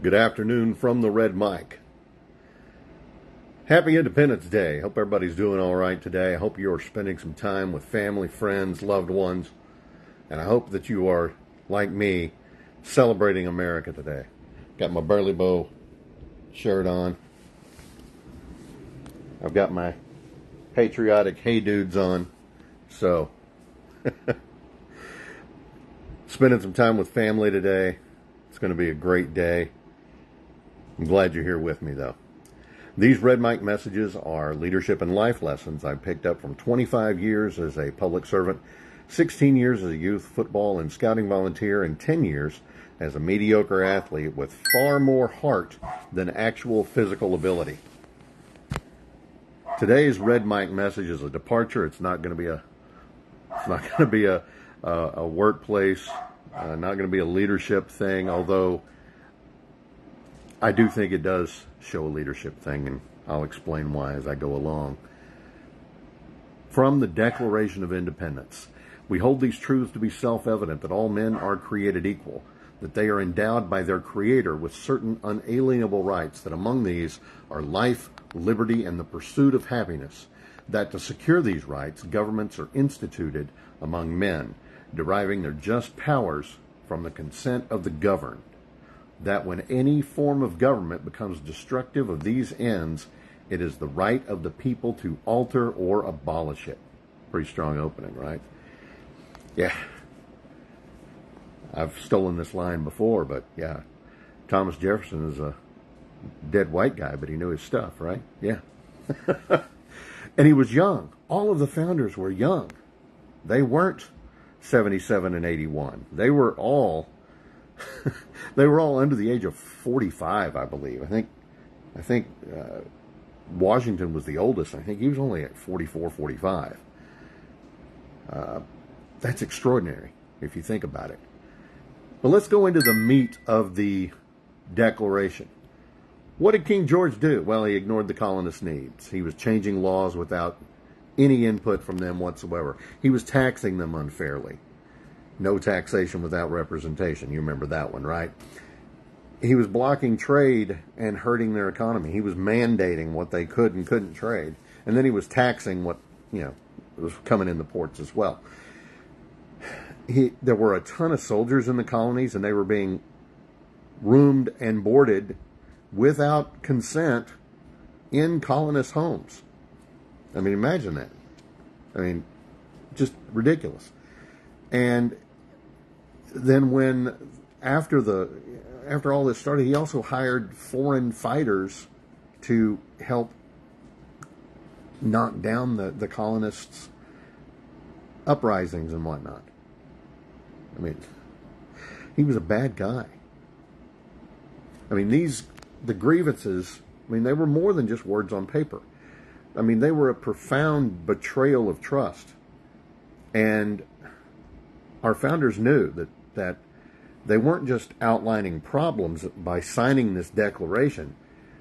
Good afternoon from the Red Mic. Happy Independence Day. Hope everybody's doing all right today. I hope you're spending some time with family, friends, loved ones. And I hope that you are, like me, celebrating America today. Got my Burley Bow shirt on. I've got my patriotic Hey Dudes on. So, spending some time with family today. It's going to be a great day. I'm glad you're here with me, though. These Red Mic messages are leadership and life lessons I picked up from 25 years as a public servant, 16 years as a youth football and scouting volunteer, and 10 years as a mediocre athlete with far more heart than actual physical ability. Today's Red Mic message is a departure. It's not going to be a workplace, not going to be a leadership thing, although I do think it does show a leadership thing, and I'll explain why as I go along. From the Declaration of Independence, we hold these truths to be self-evident that all men are created equal, that they are endowed by their Creator with certain unalienable rights, that among these are life, liberty, and the pursuit of happiness, that to secure these rights, governments are instituted among men, deriving their just powers from the consent of the governed, that when any form of government becomes destructive of these ends, it is the right of the people to alter or abolish it. Pretty strong opening, right? Yeah. I've stolen this line before, but yeah. Thomas Jefferson is a dead white guy, but he knew his stuff, right? Yeah. And he was young. All of the founders were young. They weren't 77 and 81. They were all under the age of 45, I believe. I think Washington was the oldest. I think he was only at 44, 45. That's extraordinary if you think about it. But let's go into the meat of the Declaration. What did King George do? Well, he ignored the colonists' needs. He was changing laws without any input from them whatsoever. He was taxing them unfairly. No taxation without representation. You remember that one, right? He was blocking trade and hurting their economy. He was mandating what they could and couldn't trade. And then he was taxing what, was coming in the ports as well. There were a ton of soldiers in the colonies, and they were being roomed and boarded without consent in colonist homes. I mean, imagine that. I mean, just ridiculous. And then after all this started, he also hired foreign fighters to help knock down the colonists' uprisings and whatnot. I mean, he was a bad guy. I mean, the grievances, they were more than just words on paper. I mean, they were a profound betrayal of trust. And our founders knew that they weren't just outlining problems by signing this declaration.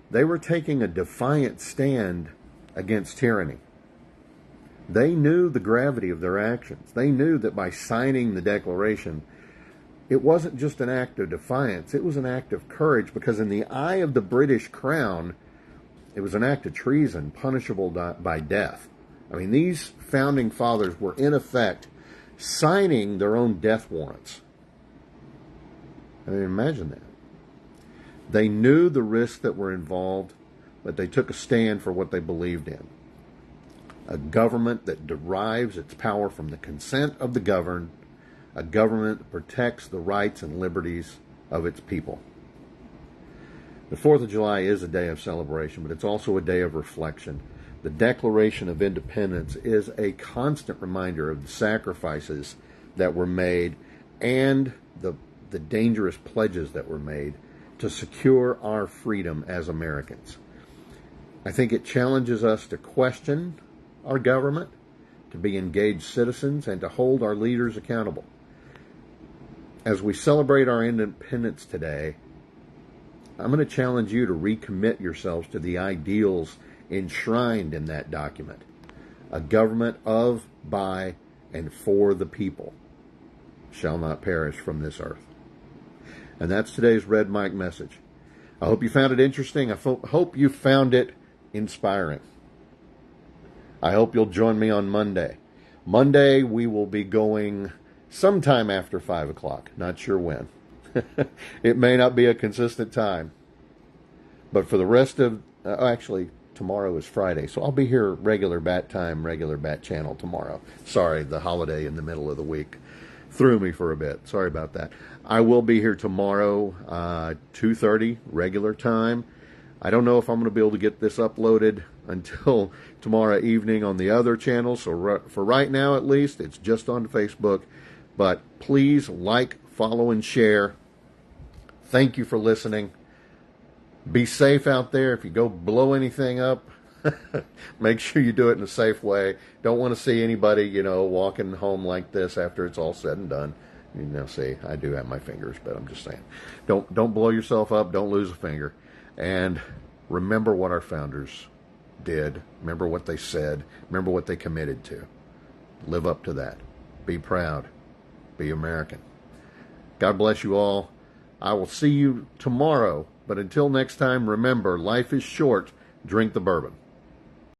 They were taking a defiant stand against tyranny. They knew the gravity of their actions. They knew that by signing the declaration, it wasn't just an act of defiance. It was an act of courage, because in the eye of the British Crown, it was an act of treason, punishable by death. I mean, these founding fathers were, in effect, signing their own death warrants. I mean, imagine that. They knew the risks that were involved, but they took a stand for what they believed in. A government that derives its power from the consent of the governed, a government that protects the rights and liberties of its people. The 4th of July is a day of celebration, but it's also a day of reflection. The Declaration of Independence is a constant reminder of the sacrifices that were made and the dangerous pledges that were made to secure our freedom as Americans. I think it challenges us to question our government, to be engaged citizens, and to hold our leaders accountable. As we celebrate our independence today, I'm going to challenge you to recommit yourselves to the ideals enshrined in that document. A government of, by, and for the people shall not perish from this earth. And that's today's Red Mic message. I hope you found it interesting. I hope you found it inspiring. I hope you'll join me on Monday. Monday, we will be going sometime after 5 o'clock. Not sure when. It may not be a consistent time. But for the rest of... actually, tomorrow is Friday, so I'll be here regular bat time, regular bat channel tomorrow. Sorry, the holiday in the middle of the week threw me for a bit. Sorry about that. I will be here tomorrow, 2:30 regular time. I don't know if I'm going to be able to get this uploaded until tomorrow evening on the other channels. So for right now, at least, it's just on Facebook. But please like, follow, and share. Thank you for listening. Be safe out there. If you go blow anything up, make sure you do it in a safe way. Don't want to see anybody, walking home like this after it's all said and done. See, I do have my fingers, but I'm just saying. Don't blow yourself up. Don't lose a finger. And remember what our founders did. Remember what they said. Remember what they committed to. Live up to that. Be proud. Be American. God bless you all. I will see you tomorrow. But until next time, remember, life is short. Drink the bourbon.